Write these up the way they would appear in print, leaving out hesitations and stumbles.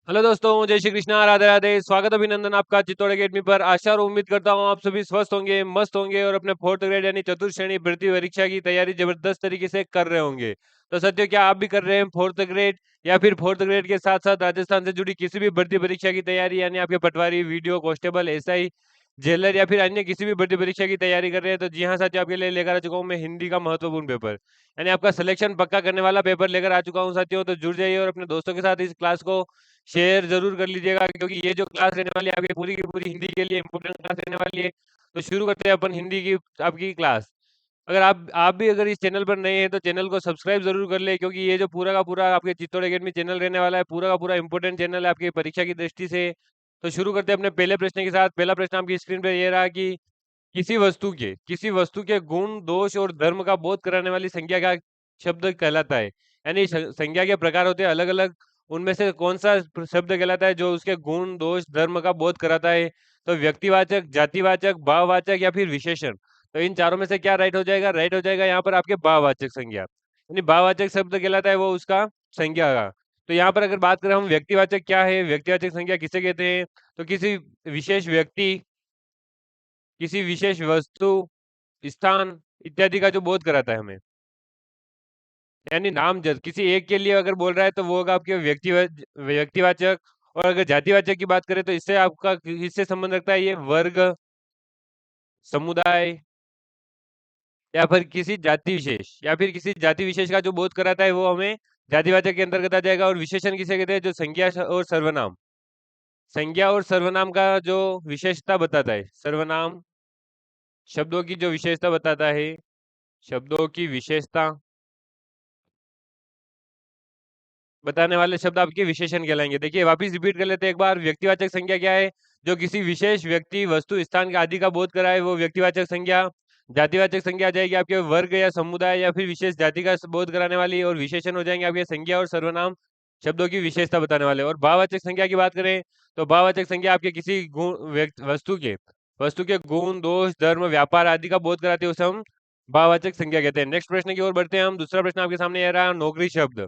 Hello दोस्तों, जय श्री कृष्णा, राधे राधे। स्वागत अभिनंदन आपका चित्तौड़ अकेडमी पर। आशा और उम्मीद करता हूँ आप सभी स्वस्थ होंगे, मस्त होंगे और अपने फोर्थ ग्रेड यानी चतुर्थ श्रेणी भर्ती परीक्षा की तैयारी जबरदस्त तरीके से कर रहे होंगे। तो सत्य, क्या आप भी कर रहे हैं फोर्थ ग्रेड या फिर फोर्थ ग्रेड के साथ साथ राजस्थान से जुड़ी किसी भी भर्ती परीक्षा की तैयारी, यानी आपके पटवारी, वीडियो कांस्टेबल, एसआई, जेलर या फिर अन्य किसी भी भर्ती परीक्षा की तैयारी कर रहे हैं? तो जी हाँ साथियों, आपके लिए लेकर आ चुका हूँ मैं हिंदी का महत्वपूर्ण पेपर, यानी आपका सिलेक्शन पक्का करने वाला पेपर लेकर आ चुका हूँ साथियों। तो जुड़ जाइए और अपने दोस्तों के साथ इस क्लास को शेयर जरूर कर लीजिएगा, क्योंकि ये जो क्लास रहने वाली है आपकी पूरी की पूरी हिंदी के लिए इंपोर्टेंट क्लास रहने वाली है। तो शुरू करते हैं अपन हिंदी की आपकी क्लास। अगर आप भी अगर इस चैनल पर नए हैं तो चैनल को सब्सक्राइब जरूर कर ले, क्योंकि ये जो पूरा का पूरा आपके चित्तौड़ अकेडमी चैनल रहने वाला है, पूरा का पूरा इंपोर्टेंट चैनल है आपकी परीक्षा की दृष्टि से। तो शुरू करते हैं अपने पहले प्रश्न के साथ। पहला प्रश्न आपकी स्क्रीन पर ये रहा कि किसी वस्तु के गुण, दोष और धर्म का बोध कराने वाली संज्ञा का शब्द कहलाता है? यानी संज्ञा के प्रकार होते हैं अलग अलग, उनमें से कौन सा शब्द कहलाता है जो उसके गुण, दोष, धर्म का बोध कराता है? तो व्यक्तिवाचक, जातिवाचक, भाववाचक या फिर विशेषण? तो इन चारों में से क्या राइट हो जाएगा? राइट हो जाएगा यहाँ पर आपके भाववाचक संज्ञा, यानी भाववाचक शब्द कहलाता है वो उसका संज्ञा का। तो यहाँ पर अगर बात करें हम व्यक्तिवाचक क्या है, व्यक्तिवाचक संज्ञा किसे कहते हैं? तो किसी विशेष व्यक्ति, किसी विशेष वस्तु, स्थान इत्यादि का जो बोध कराता है हमें, यानी नाम जब किसी एक के लिए अगर बोल रहा है तो वो होगा आपके व्यक्तिवाचक। और अगर जातिवाचक की बात करें तो इससे आपका इससे संबंध रखता है ये वर्ग, समुदाय या फिर किसी जाति विशेष, या फिर किसी जाति विशेष का जो बोध कराता है वो हमें जातिवाचक के अंतर्गत आ जाएगा। और विशेषण किसे कहते हैं? जो संज्ञा और सर्वनाम, संज्ञा और सर्वनाम का जो विशेषता बताता है, सर्वनाम शब्दों की जो विशेषता बताता है, शब्दों की विशेषता बताने वाले शब्द आपके विशेषण कहलाएंगे। देखिए वापिस रिपीट कर लेते हैं एक बार। व्यक्तिवाचक संज्ञा क्या है? जो किसी विशेष व्यक्ति, वस्तु, स्थान के आदि का बोध कराए वो व्यक्तिवाचक संज्ञा। जातिवाचक संज्ञा आ जाएगी आपके वर्ग या समुदाय या फिर विशेष जाति का बोध कराने वाली। और विशेषण हो जाएंगे आपके संज्ञा और सर्वनाम शब्दों की विशेषता बताने वाले। और भाववाचक संज्ञा की बात करें तो भाववाचक संज्ञा आपके किसी गुण, वस्तु के गुण, दोष, धर्म, व्यापार आदि का बोध कराते हैं उसे हम भाववाचक संज्ञा कहते हैं। नेक्स्ट प्रश्न की ओर बढ़ते हैं हम। दूसरा प्रश्न आपके सामने आ रहा है नौकरी शब्द।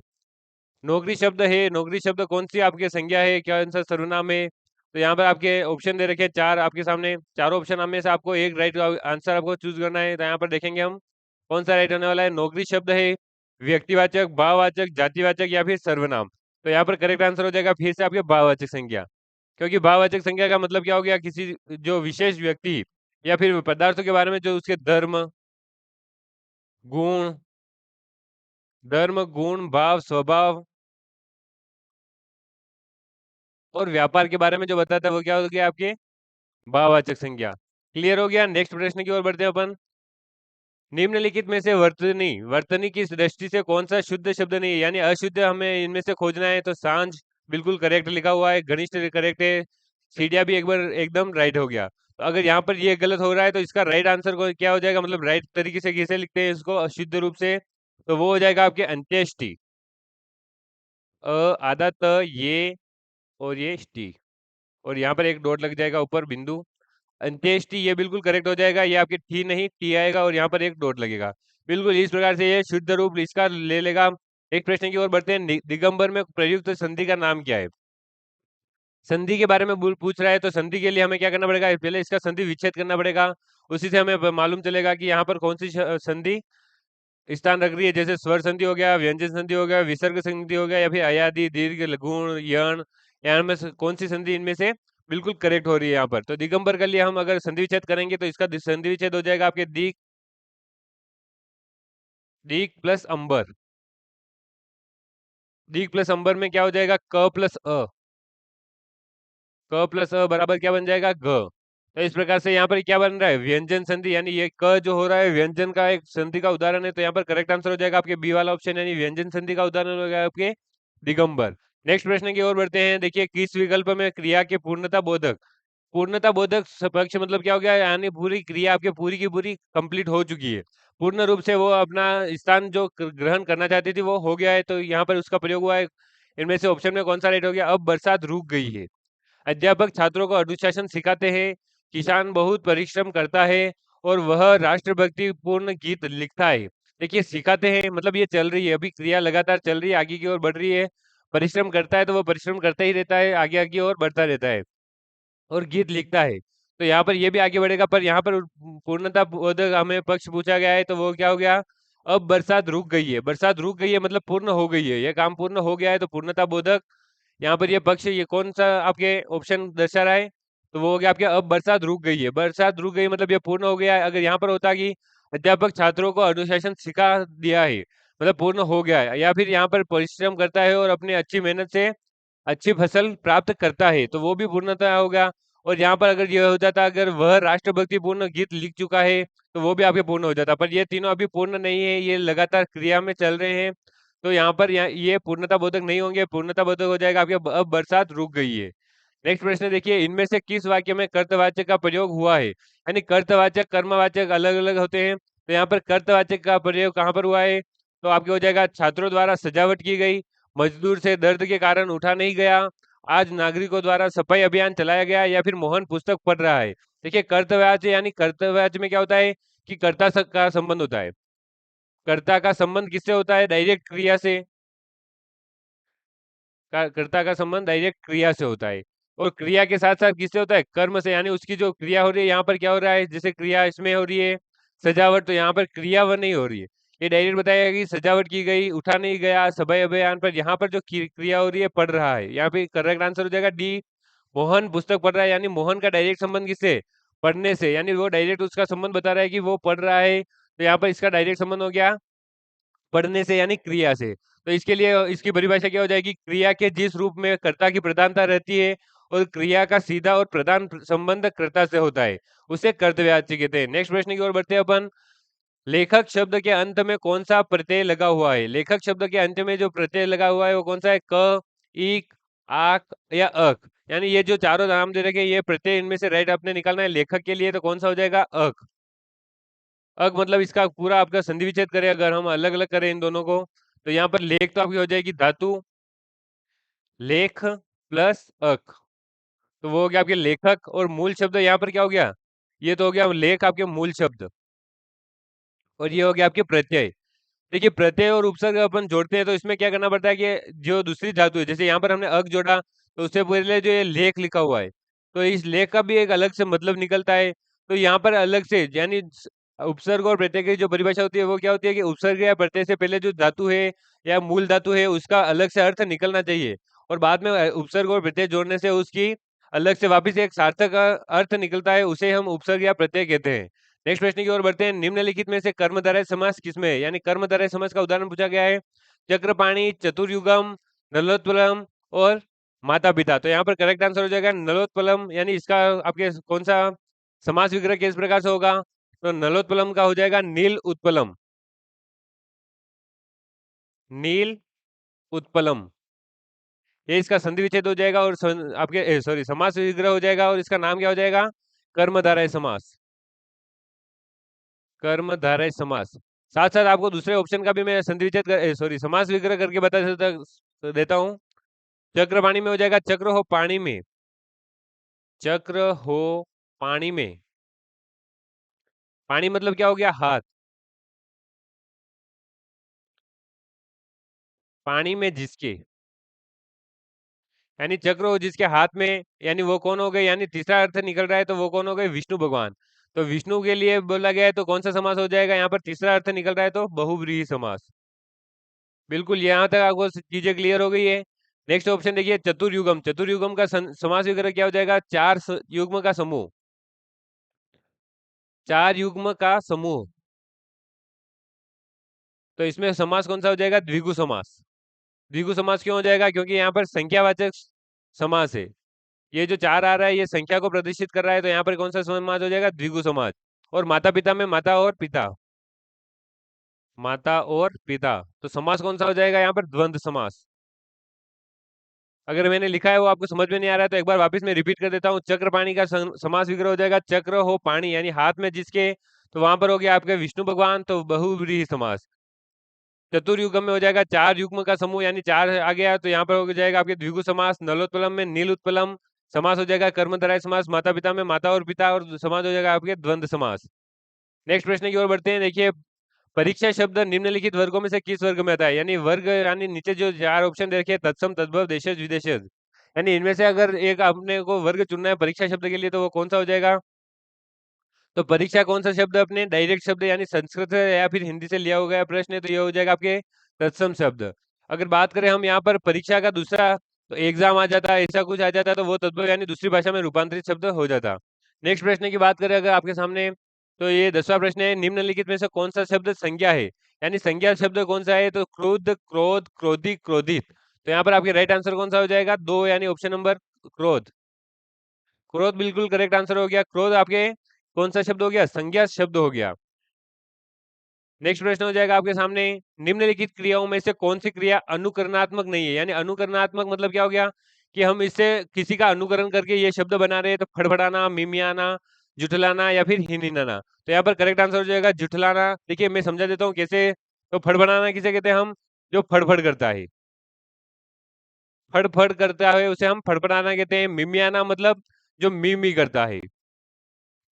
नौकरी शब्द है, नौकरी शब्द कौन सी आपकी संज्ञा है, क्या आंसर सर्वनाम है? तो यहाँ पर आपके ऑप्शन दे रखे हैं चार आपके सामने। चारों ऑप्शन में से आपको एक राइट आंसर आपको चूज करना है। तो यहाँ पर देखेंगे हम कौन सा राइट होने वाला है। नौकरी शब्द है व्यक्तिवाचक, भाववाचक, जातिवाचक या फिर सर्वनाम? तो यहाँ पर करेक्ट आंसर हो जाएगा फिर से आपके भाववाचक संज्ञा, क्योंकि भाववाचक संज्ञा का मतलब क्या हो गया? किसी जो विशेष व्यक्ति या फिर पदार्थों के बारे में जो उसके गुण गुण, भाव, स्वभाव और व्यापार के बारे में जो बताता है वो क्या हो गया? आपके भाववाचक संज्ञा। क्लियर हो गया? नेक्स्ट प्रश्न की ओर बढ़ते हैं अपन। निम्नलिखित में से वर्तनी वर्तनी की दृष्टि से कौन सा शुद्ध शब्द नहीं है, यानी अशुद्ध हमें इनमें से खोजना है? तो सांझ बिल्कुल करेक्ट लिखा हुआ है, घनिष्ठ करेक्ट है, सीढ़िया भी एक बार एकदम राइट हो गया। तो अगर यहाँ पर ये गलत हो रहा है तो इसका राइट आंसर को क्या हो जाएगा, मतलब राइट तरीके से कैसे लिखते हैं इसको अशुद्ध रूप से? तो वो हो जाएगा आपके अंत्येष्टि। आधा त, ये और ये ष्टी, और यहाँ पर एक डॉट लग जाएगा ऊपर बिंदु। अंत्येष्टि ये बिल्कुल करेक्ट हो जाएगा। ये आपके ठी नहीं टी आएगा और यहाँ पर एक डॉट लगेगा। बिल्कुल इस प्रकार से ये शुद्ध रूप इसका ले लेगा। एक प्रश्न की ओर बढ़ते हैं। दिगंबर में प्रयुक्त संधि का नाम क्या है? संधि के बारे में पूछ रहा है, तो संधि के लिए हमें क्या करना पड़ेगा? पहले इसका संधि विच्छेद करना पड़ेगा, उसी से हमें मालूम चलेगा कि यहाँ पर कौन सी संधि स्थान रख रही है। जैसे स्वर संधि हो गया, व्यंजन संधि हो गया, विसर्ग संधि हो गया, या फिर अयादि, दीर्घ, लघुण, यण, यहाँ में कौन सी संधि इनमें से बिल्कुल करेक्ट हो रही है यहाँ पर? तो दिगंबर के लिए हम अगर संधि विच्छेद करेंगे तो इसका संधि विच्छेद हो जाएगा आपके दीक, दीक प्लस अंबर। दीक प्लस अंबर में क्या हो जाएगा? क प्लस अ, क प्लस अ बराबर क्या बन जाएगा? ग। तो इस प्रकार से यहाँ पर क्या बन रहा है? व्यंजन संधि, यानी ये क जो हो रहा है व्यंजन का एक संधि का उदाहरण है। तो यहाँ पर करेक्ट आंसर हो जाएगा आपके बी वाला ऑप्शन, यानी व्यंजन संधि का उदाहरण हो गया आपके दिगंबर। नेक्स्ट प्रश्न की ओर बढ़ते हैं। देखिए किस विकल्प में क्रिया के पूर्णता बोधक, पूर्णता बोधक पक्ष मतलब क्या हो गया? यानी पूरी क्रिया आपके पूरी की पूरी कंप्लीट हो चुकी है, पूर्ण रूप से वो अपना स्थान जो ग्रहण करना चाहती थी वो हो गया है। तो यहाँ पर उसका प्रयोग हुआ है। इनमें से ऑप्शन में कौन सा राइट हो गया? अब बरसात रुक गई है, अध्यापक छात्रों को अनुशासन सिखाते हैं, किसान बहुत परिश्रम करता है और वह राष्ट्रभक्ति पूर्ण गीत लिखता है। देखिए सिखाते हैं मतलब ये चल रही है, अभी क्रिया लगातार चल रही है, आगे की ओर बढ़ रही है। परिश्रम करता है तो वो परिश्रम करता ही रहता है, आगे आगे और बढ़ता रहता है और गीत लिखता है। तो यहाँ पर ये भी आगे बढ़ेगा, पर यहाँ पर पूर्णता बोधक हमें पक्ष पूछा गया है, तो वो क्या हो गया? अब बरसात रुक गई है। बरसात रुक गई है मतलब पूर्ण हो गई है, ये काम पूर्ण हो गया है, तो पूर्णता बोधक यहाँ पर ये पक्ष, ये कौन सा आपके ऑप्शन दर्शा रहा है? तो वो हो गया आपके अब बरसात रुक गई है। बरसात रुक गई मतलब ये पूर्ण हो गया है। अगर यहाँ पर होता कि अध्यापक छात्रों को अनुशासन सिखा दिया है, मतलब पूर्ण हो गया है, या फिर यहाँ पर परिश्रम करता है और अपनी अच्छी मेहनत से अच्छी फसल प्राप्त करता है, तो वो भी पूर्णतः हो गया। और यहाँ पर अगर ये हो जाता, अगर वह राष्ट्रभक्ति पूर्ण गीत लिख चुका है, तो वो भी आपके पूर्ण हो जाता, पर ये तीनों अभी पूर्ण नहीं है, ये लगातार क्रिया में चल रहे हैं। तो यहाँ पर ये पूर्णता बोधक नहीं होंगे, पूर्णता बोधक हो जाएगा आपके अब बरसात रुक गई है। नेक्स्ट प्रश्न देखिए, इनमें से किस वाक्य में कर्तवाचक का प्रयोग हुआ है? यानी कर्तवाचक कर्मवाचक अलग अलग होते हैं, तो यहाँ पर कर्तवाचक का प्रयोग कहाँ पर हुआ है? तो आपके हो जाएगा छात्रों द्वारा सजावट की गई, मजदूर से दर्द के कारण उठा नहीं गया, आज नागरिकों द्वारा सफाई अभियान चलाया गया, या फिर मोहन पुस्तक पढ़ रहा है। देखिए कर्तव्याच यानी कर्तव्याच में क्या होता है कि का संबंध होता है। कर्ता का संबंध किससे होता है? डायरेक्ट क्रिया से। कर्ता का संबंध डायरेक्ट क्रिया से होता है, और क्रिया के साथ साथ किससे होता है? कर्म से। यानी उसकी जो क्रिया हो रही है, यहाँ पर क्या हो रहा है? जैसे क्रिया इसमें हो रही है सजावट, तो यहाँ पर क्रिया वह नहीं हो रही है, ये डायरेक्ट बताया कि सजावट की गई, उठा नहीं गया, सभा अभियान पर। यहाँ पर जो क्रिया हो रही है पढ़ रहा है, यहाँ पे करेक्ट आंसर हो जाएगा डी, मोहन पुस्तक पढ़ रहा है। यानी मोहन का डायरेक्ट संबंध किससे? पढ़ने से, यानी वो डायरेक्ट उसका संबंध बता रहा है कि वो पढ़ रहा है, तो यहाँ पर इसका डायरेक्ट संबंध हो गया पढ़ने से यानी क्रिया से। तो इसके लिए इसकी परिभाषा क्या हो जाएगी? क्रिया के जिस रूप में कर्ता की प्रधानता रहती है और क्रिया का सीधा और प्रधान संबंध कर्ता से होता है, उसे कर्तव्याच्य कहते हैं। नेक्स्ट प्रश्न की ओर बढ़ते हैं अपन। लेखक शब्द के अंत में कौन सा प्रत्यय लगा हुआ है? लेखक शब्द के अंत में जो प्रत्यय लगा हुआ है वो कौन सा है? क, ईक, आक या अक। यानी ये जो चारों नाम दे रखे, ये प्रत्यय, इनमें से राइट आपने निकालना है लेखक के लिए, तो कौन सा हो जाएगा? अक। अग मतलब इसका पूरा आपका संधि विच्छेद करें अगर हम अलग अलग करें इन दोनों को, तो यहाँ पर लेख तो आपकी हो जाएगी धातु, लेख प्लस अक, तो वो हो गया आपके लेखक। और मूल शब्द यहाँ पर क्या हो गया? ये तो हो गया लेख आपके मूल शब्द, और ये हो गया आपके प्रत्यय। देखिए प्रत्यय और उपसर्ग अपन जोड़ते हैं, तो इसमें क्या करना पड़ता है कि जो दूसरी धातु है, जैसे यहाँ पर हमने अक जोड़ा, तो उससे पहले जो ये लेख लिखा हुआ है, तो इस लेख का भी एक अलग से मतलब निकलता है। तो यहाँ पर अलग से, यानी उपसर्ग और प्रत्यय की जो परिभाषा होती है वो क्या होती है कि उपसर्ग या प्रत्यय से पहले जो धातु है या मूल धातु है उसका अलग से अर्थ निकलना चाहिए, और बाद में उपसर्ग और प्रत्यय जोड़ने से उसकी अलग से वापिस एक सार्थक अर्थ निकलता है, उसे हम उपसर्ग या प्रत्यय कहते हैं। नेक्स्ट प्रश्न की ओर बढ़ते हैं। निम्नलिखित में से कर्मधारय समास किसमें है? यानी कर्मधारय समास का उदाहरण पूछा गया है चक्रपाणी, चतुर्युगम, नलोत्पलम और माता पिता। तो यहाँ पर करेक्ट आंसर हो जाएगा नलोत्पलम, यानी इसका आपके कौन सा समास विग्रह किस प्रकार से होगा? तो नलोत्पलम का हो जाएगा नील उत्पलम, नील उत्पलम, ये इसका संधि विच्छेद हो जाएगा, और आपके सॉरी समास विग्रह हो जाएगा, और इसका नाम क्या हो जाएगा? कर्मधारय समास, कर्मधारय समास। साथ साथ आपको दूसरे ऑप्शन का भी मैं संधि विच्छेद सॉरी समास विग्रह करके बता देता हूँ। चक्र पाणी में हो जाएगा चक्र हो पानी में, चक्र हो पानी में। पानी मतलब क्या हो गया? हाथ। पानी में जिसके, यानी चक्र हो जिसके हाथ में, यानी वो कौन हो गए? यानी तीसरा अर्थ निकल रहा है, तो वो कौन हो गए? विष्णु भगवान। तो विष्णु के लिए बोला गया है, तो कौन सा समास हो जाएगा? यहाँ पर तीसरा अर्थ निकल रहा है, तो बहुव्रीहि समास। बिल्कुल, यहाँ तक आपको चीजें क्लियर हो गई है। नेक्स्ट ऑप्शन देखिए चतुर्युगम। चतुर्युगम का समास विग्रह क्या हो जाएगा? चार युग्म का समूह, चार युग्म का समूह। तो इसमें समास कौन सा हो जाएगा? द्विगु समास। द्विगु समास क्यों हो जाएगा? क्योंकि यहाँ पर संख्यावाचक समास है, ये जो चार आ रहा है ये संख्या को प्रदर्शित कर रहा है, तो यहाँ पर कौन सा समास हो जाएगा? द्विगु समास। और माता पिता में माता और पिता, माता और पिता, तो समास कौन सा हो जाएगा? यहाँ पर द्वंद्व समास। अगर मैंने लिखा है वो आपको समझ में नहीं आ रहा है, तो एक बार वापस मैं रिपीट कर देता हूँ। चक्र पाणी का समास विग्रह हो जाएगा चक्र हो पानी, यानी हाथ में जिसके, तो वहां पर हो गया आपके विष्णु भगवान, तो बहुव्रीहि समास। चतुर्युगम में हो जाएगा चार युग्म का समूह, यानी चार आ गया, तो यहाँ पर हो जाएगा आपके द्विगु समास। नलोत्पलम में नील उत्पलम समास हो जाएगा कर्मधारय समास। माता पिता में माता और पिता, और समास हो जाएगा आपके द्वंद्व समास। नेक्स्ट प्रश्न की ओर बढ़ते हैं। देखिए परीक्षा शब्द निम्नलिखित वर्गों में से किस वर्ग में आता है? यानी वर्ग यानी नीचे जो 4 ऑप्शन दे रखे हैं तत्सम, तद्भव, देशज, विदेशज। यानी इनमें से अगर एक अपने को वर्ग चुनना है परीक्षा शब्द के लिए तो वो कौन-सा हो जाएगा? तो परीक्षा कौन-सा शब्द अपने डायरेक्ट शब्द यानी संस्कृत से या फिर हिंदी से लिया हुआ गया प्रश्न है तो ये हो जाएगा आपके तत्सम शब्द। अगर बात करें हम यहाँ पर परीक्षा का दूसरा तो एग्ज़ाम आ जाता है, ऐसा कुछ आ जाता है तो वो तद्भव यानी दूसरी भाषा में रूपांतरित शब्द हो जाता। नेक्स्ट प्रश्न की बात करें अगर आपके सामने तो ये 10वां प्रश्न है निम्नलिखित में से कौन-सा शब्द संज्ञा है? यानी संज्ञा शब्द कौन-सा है? तो क्रुद्ध, क्रोध, क्रोधी, क्रोधित। तो यहाँ पर आपके राइट आंसर कौन-सा हो जाएगा? 2 यानी ऑप्शन नंबर क्रोध। क्रोध बिल्कुल करेक्ट आंसर हो गया। क्रोध आपके कौन-सा शब्द हो गया? संज्ञा शब्द हो गया। नेक्स्ट प्रश्न हो जाएगा आपके सामने निम्नलिखित क्रियाओं में से कौन सी क्रिया अनुकरणात्मक नहीं है? यानी अनुकरणात्मक मतलब क्या हो गया कि हम इससे किसी का अनुकरण करके ये शब्द बना रहे हैं तो फड़फड़ाना, मिमियाना, जुठलाना या फिर हिनहिनाना। तो यहाँ पर करेक्ट आंसर हो जाएगा जुठलाना। देखिए मैं समझा देता हूँ कैसे। तो फड़फड़ाना किसे कहते हैं हम? जो फड़फड़ करता है। फड़-फड़ करता है उसे हम फड़फड़ाना कहते हैं। मिमियाना मतलब जो मी करता है।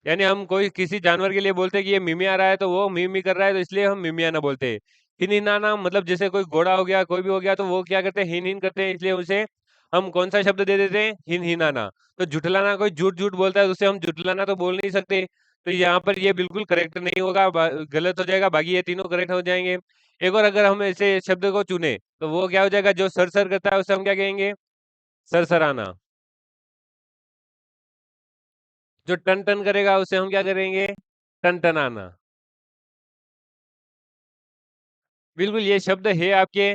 यानी हम कोई किसी जानवर के लिए बोलते हैं कि ये मिमिया रहा है तो वो मी कर रहा है तो इसलिए हम मिमियाना बोलते हैं। हिनहिनाना मतलब जैसे कोई घोड़ा हो गया, कोई भी हो गया तो वो क्या करते हैं हिन-हिन करते हैं इसलिए उसे हम कौन-सा शब्द दे देते हैं? हिनहिनाना। तो झुठलाना कोई झूठ-झूठ बोलता है तो उसे हम झुठलाना तो बोल नहीं सकते। तो यहाँ पर ये बिल्कुल करेक्ट नहीं होगा गलत हो जाएगा, बाकी ये तीनों करेक्ट हो जाएँगे। एक और अगर हम ऐसे शब्द को चुने तो वो क्या हो जाएगा जो सर-सर करता है उसे हम क्या कहेंगे? सरसराना। जो टन-टन करेगा उसे हम क्या करेंगे? टनटनाना। बिल्कुल, ये शब्द है आपके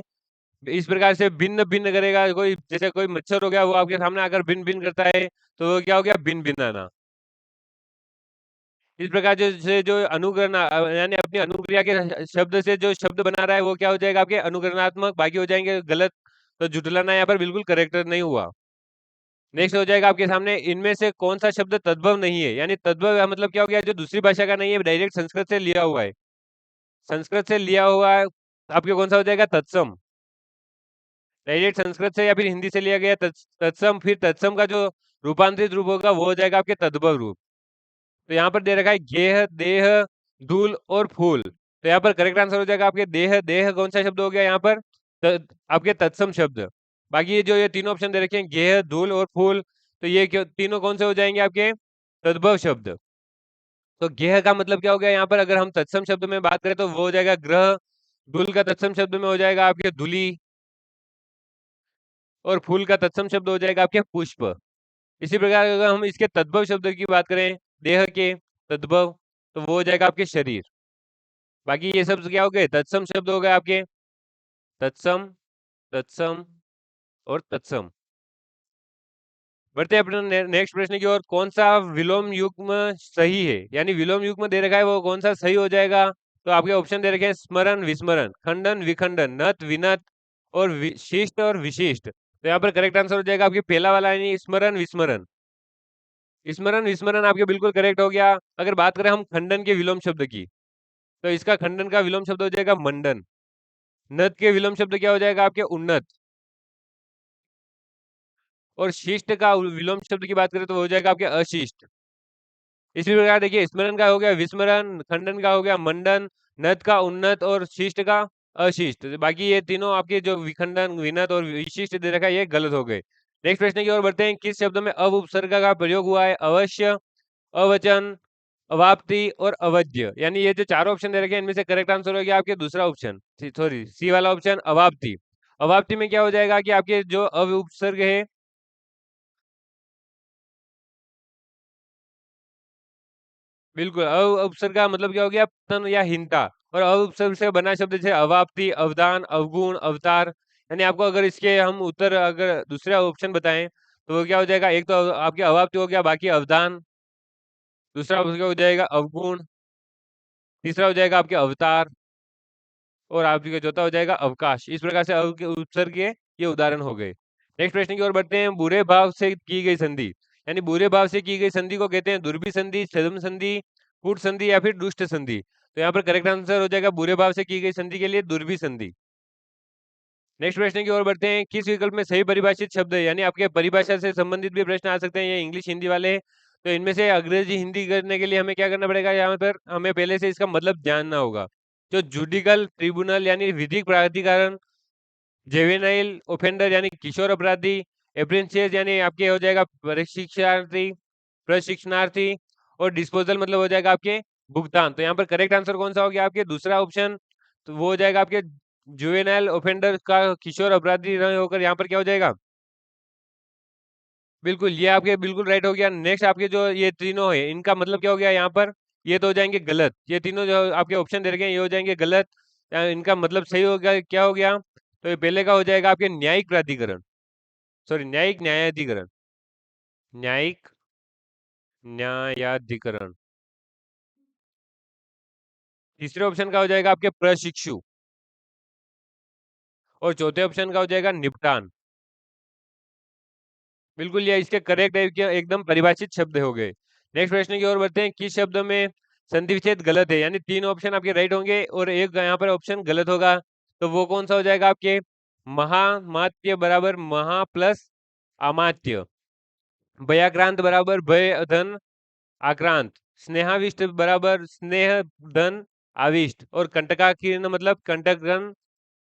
इस प्रकार से भिन्न-भिन्न करेगा कोई जैसे कोई मच्छर हो गया वो आपके सामने आकर भिन-भिन करता है, तो वो क्या हो गया भिन-भिनाना। इस प्रकार से जो यानी अपनी अनुक्रिया के शब्द से जो शब्द बना रहा है वो क्या हो जाएगा आपके अनुकरणात्मक, बाकी हो जाएँगे गलत। तो जुटलाना यहाँ पर बिल्कुल करेक्ट नहीं हुआ। नेक्स्ट हो जाएगा आपके सामने इनमें से कौन-सा शब्द तद्भव नहीं है? यानी तद्भव का मतलब क्या हो गया जो दूसरी भाषा का नहीं है, डायरेक्ट संस्कृत से लिया हुआ है। संस्कृत से लिया हुआ है, आपके कौन-सा हो जाएगा तत्सम। डायरेक्ट संस्कृत से या फिर हिंदी से लिया गया तत्सम फिर तत्सम का जो रूपांतरित रूप होगा वो हो जाएगा आपके तद्भव रूप। तो यहाँ पर दे रखा है गेह, देह, धूल और फूल। तो यहाँ पर करेक्ट आंसर हो जाएगा आपके देह, देह कौन-सा शब्द हो गया यहाँ पर? आपके तत्सम शब्द। बाकी ये जो ये तीनों ऑप्शन दे रखे हैं गेह, धूल और फूल, तो ये क्यों तीनों कौन से हो जाएँगे आपके? तद्भव शब्द। तो गेह का मतलब क्या हो गया यहाँ पर अगर हम तत्सम शब्द में बात करें तो वो हो जाएगा ग्रह, धूल का तत्सम शब्द में हो जाएगा आपके धूलि और फूल का तत्सम शब्द हो जाएगा आपके पुष्प। इसी प्रकार अगर हम इसके तद्भव शब्द की बात करें, देह के तद्भव, तो वो हो जाएगा आपके शरीर। बाकी ये सब क्या हो गए? तत्सम शब्द हो गए आपके। तत्सम, तत्सम और तत्सम। बढ़ते हैं अपने नेक्स्ट प्रश्न की ओर कौन-सा विलोम युग्म सही है? यानी विलोम युग्म दे रखा है वो कौन-सा सही हो जाएगा? तो आपके ऑप्शन दे रखे हैं स्मरण, विस्मरण, खंडन, विखंडन, नत, विनत और शिष्ट और विशिष्ट। तो यहाँ पर करेक्ट आंसर हो जाएगा आपके पहला वाला यानी स्मरण, विस्मरण। स्मरण, विस्मरण आपके बिल्कुल करेक्ट हो गया। अगर बात करें हम खंडन के विलोम शब्द की, तो इसका खंडन का विलोम शब्द हो जाएगा मंडन। नत के विलोम शब्द क्या हो जाएगा आपके उन्नत। और शिष्ट का विलोम शब्द की बात करें तो वो हो जाएगा आपके अशिष्ट। इसी प्रकार देखिए स्मरण का हो गया विस्मरण, खंडन का हो गया मंडन, नत का उन्नत और शिष्ट का अशिष्ट। तो बाकी ये तीनों आपके जो विखंडन, विनत और विशिष्ट दे रखा है ये गलत हो गए। नेक्स्ट प्रश्न की ओर बढ़ते हैं किस शब्द में अव उपसर्ग का प्रयोग हुआ है? अवश्य, अवचन, अवाप्ति और अवध्य। यानी ये जो चारों ऑप्शन दे रखे हैं इनमें से करेक्ट आंसर हो गया आपके दूसरा ऑप्शन सॉरी सी वाला ऑप्शन अवाप्ति। अवाप्ति में क्या हो जाएगा कि आपके जो अव उपसर्ग है बिल्कुल, उपसर्ग का मतलब क्या हो गया? पतन या हीनता और उपसर्ग से बना शब्द जैसे अवाप्ति, अवदान, अवगुण, अवतार। यानी आपको अगर इसके हम उत्तर अगर दूसरा ऑप्शन बताएँ, तो वो क्या हो जाएगा? एक तो आपकी अवाप्ति हो गया, बाकी अवदान, दूसरा उसका हो जाएगा अवगुण, तीसरा हो जाएगा आपके अवतार और आपका चौथा हो जाएगा अवकाश। इस प्रकार से अव के उपसर्ग के ये उदाहरण हो गए। नेक्स्ट प्रश्न की ओर बढ़ते हैं, बुरे भाव से की गई संधि। यानी बुरे भाव से की गई संधि को कहते हैं दुर्भी संधि, छद्म संधि, कूट संधि या फिर दुष्ट संधि। तो यहाँ पर करेक्ट आंसर हो जाएगा बुरे भाव से की गई संधि के लिए दुर्भी संधि। नेक्स्ट प्रश्न की ओर बढ़ते हैं, किस विकल्प में सही परिभाषित शब्द है? यानी आपके परिभाषा से संबंधित भी प्रश्न आ सकते हैं, ये इंग्लिश हिंदी वाले। तो इनमें से अंग्रेजी हिंदी करने के लिए हमें क्या करना पड़ेगा? यहाँ पर हमें पहले से इसका मतलब जानना होगा। जो जुडिकल ट्रिब्यूनल यानी विधिक प्राधिकरण, जेवेनाइल ओफेंडर यानी किशोर अपराधी, एप्रेंटिस यानी आपके हो जाएगा प्रशिक्षणार्थी प्रशिक्षणार्थी, और डिस्पोजल मतलब हो जाएगा आपके भुगतान। तो यहाँ पर करेक्ट आंसर कौन सा हो गया आपके दूसरा ऑप्शन, तो वो हो जाएगा आपके जुवेनाइल ओफेंडर का किशोर अपराधी नहीं होकर यहाँ पर क्या हो जाएगा, बिल्कुल ये आपके बिल्कुल राइट हो गया। नेक्स्ट आपके जो ये तीनों है इनका मतलब क्या हो गया यहाँ पर, ये तो हो जाएंगे गलत, ये तीनों जो आपके ऑप्शन दे रखे हैं ये हो जाएंगे गलत। इनका मतलब सही हो गया, क्या हो गया, तो ये पहले का हो जाएगा आपके न्यायिक प्राधिकरण, सॉरी न्यायिक न्यायाधिकरण, न्यायिक न्यायाधिकरण। तीसरे ऑप्शन का हो जाएगा आपके प्रशिक्षु, और चौथे ऑप्शन का हो जाएगा निपटान। बिल्कुल ये इसके करेक्ट है कि एकदम परिभाषित शब्द हो गए। नेक्स्ट प्रश्न की ओर बढ़ते हैं, किस शब्द में संधि विच्छेद गलत है, यानी तीन ऑप्शन आपके राइट होंगे और एक यहाँ पर ऑप्शन गलत होगा, तो वो कौन सा हो जाएगा आपके, महामात्य बराबर महा प्लस अमात्य, भयाक्रांत बराबर भय धन आक्रांत, स्नेहाविष्ट बराबर स्नेह धन आविष्ट, और कंटकाकीर्ण मतलब कंटकधन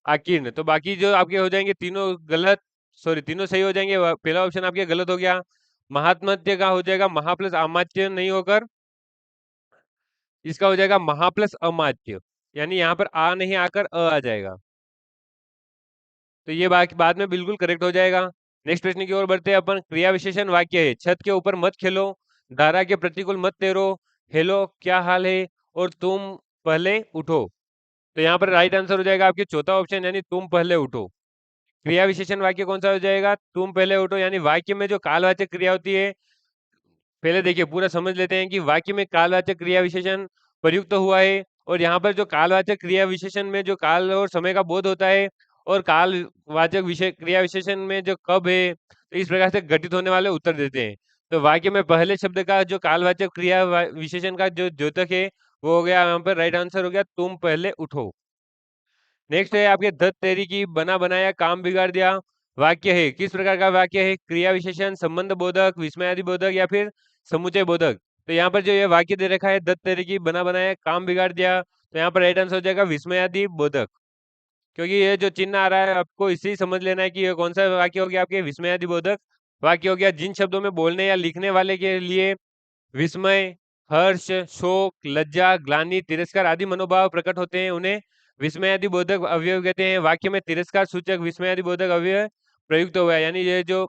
आकीर्ण। तो बाकी जो आपके हो जाएंगे तीनों गलत, सॉरी तीनों सही हो जाएंगे, पहला ऑप्शन आपके गलत हो गया। महात्मत्य का हो जाएगा महा प्लस अमात्य नहीं होकर इसका हो जाएगा महा प्लस अमात्य, यानी यहाँ पर आ नहीं आकर आ जाएगा, तो ये बाद में बिल्कुल करेक्ट हो जाएगा। नेक्स्ट प्रश्न की ओर बढ़ते हैं अपन, क्रिया विशेषण वाक्य है, छत के ऊपर मत खेलो, धारा के प्रतिकूल मत तैरो, हेलो क्या हाल है, और तुम पहले उठो। तो यहाँ पर राइट आंसर हो जाएगा आपके चौथा ऑप्शन, यानी तुम पहले उठो। क्रिया विशेषण वाक्य कौन सा हो जाएगा, तुम पहले उठो, यानी वाक्य में जो कालवाचक क्रिया होती है, पहले देखिए पूरा समझ लेते हैं कि वाक्य में कालवाचक क्रिया विशेषण प्रयुक्त हुआ है, और यहाँ पर जो कालवाचक क्रिया विशेषण में जो काल और समय का बोध होता है, और कालवाचक विषय क्रिया विशेषण में जो कब है, तो इस प्रकार से घटित होने वाले उत्तर देते हैं। तो वाक्य में पहले शब्द का जो कालवाचक क्रिया विशेषण का जो द्योतक है वो हो गया, यहाँ पर राइट आंसर हो गया तुम पहले उठो। नेक्स्ट है आपके दत्त तेरी की बना बनाया काम बिगाड़ दिया, वाक्य है किस प्रकार का वाक्य है, क्रिया विशेषण, संबंध बोधक, विस्मयादि बोधक, या फिर समुचय बोधक। तो यहाँ पर जो ये वाक्य दे रखा है दत्त तेरी की बना बनाया काम बिगाड़ दिया, तो यहाँ पर राइट आंसर हो जाएगा विस्मयादि बोधक, क्योंकि ये जो चिन्ह आ रहा है आपको इससे ही समझ लेना है कि ये कौन सा वाक्य हो गया आपके विस्मयादि बोधक वाक्य हो गया। जिन शब्दों में बोलने या लिखने वाले के लिए विस्मय, हर्ष, शोक, लज्जा, ग्लानि, तिरस्कार आदि मनोभाव प्रकट होते हैं उन्हें विस्मयादि बोधक अवयव कहते हैं। वाक्य में तिरस्कार सूचक विस्मयादि बोधक अवयव प्रयुक्त हुआ है, यानी ये जो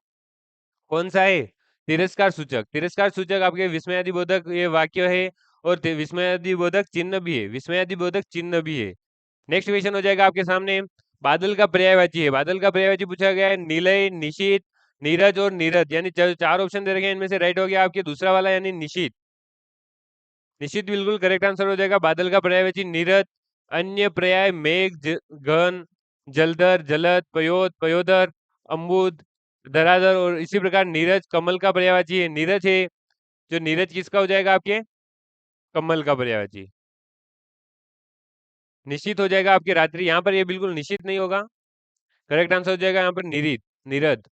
कौन सा है, तिरस्कार सूचक आपके विस्मयादि बोधक ये वाक्य है, और विस्मयादि बोधक चिन्ह भी है, विस्मयादि बोधक चिन्ह भी है। नेक्स्ट क्वेश्चन हो जाएगा आपके सामने, बादल का पर्यायवाची है, बादल का पर्यायवाची पूछा गया है, निलय, निशीत, नीरज और नीरद, यानी चार ऑप्शन दे रखे हैं, इनमें से राइट हो गया आपके दूसरा वाला यानी निशीत। निश्चित बिल्कुल करेक्ट आंसर हो जाएगा, बादल का पर्यायवाची नीरद। अन्य पर्याय मेघ, घन, जलधर, जलद, पयोद, पयोदर, अम्बुद, धराधर, और इसी प्रकार नीरज कमल का पर्यायवाची है, नीरज है, जो नीरज किसका हो जाएगा आपके, कमल का पर्यायवाची। निश्चित हो जाएगा आपकी रात्रि, यहाँ पर ये बिल्कुल निश्चित नहीं होगा, करेक्ट आंसर हो जाएगा यहाँ पर निरीद, नीरद,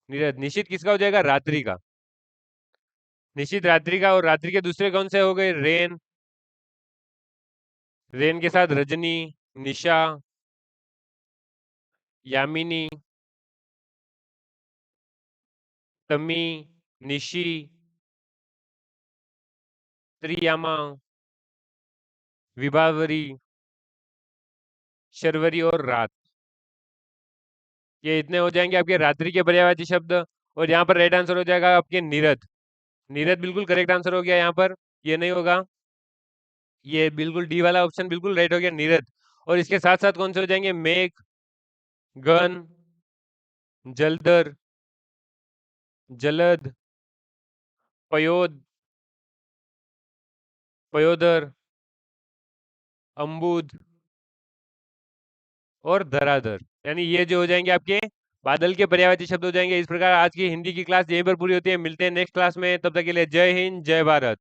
नीरद। निश्चित किसका हो जाएगा, रात्रि का, निश्चित रात्रि का। और रात्रि के दूसरे कौन से हो गए, रेन, रेन के साथ रजनी, निशा, यामिनी, तमी, निशी, त्रियामा, विभावरी, शर्वरी और रात, ये इतने हो जाएंगे आपके रात्रि के पर्यायवाची शब्द। और यहाँ पर राइट आंसर हो जाएगा आपके नीरद, नीरद बिल्कुल करेक्ट आंसर हो गया यहाँ पर, ये नहीं होगा, ये बिल्कुल डी वाला ऑप्शन बिल्कुल राइट हो गया नीरद। और इसके साथ साथ कौन से हो जाएंगे, मेघ, गन, जलधर, जलद, पयोद, पयोदर, अम्बुद और धराधर, यानी ये जो हो जाएंगे आपके बादल के पर्यायवाची शब्द हो जाएंगे। इस प्रकार आज की हिंदी की क्लास यहीं पर पूरी होती है, मिलते हैं नेक्स्ट क्लास में, तब तक के लिए जय हिंद जय भारत।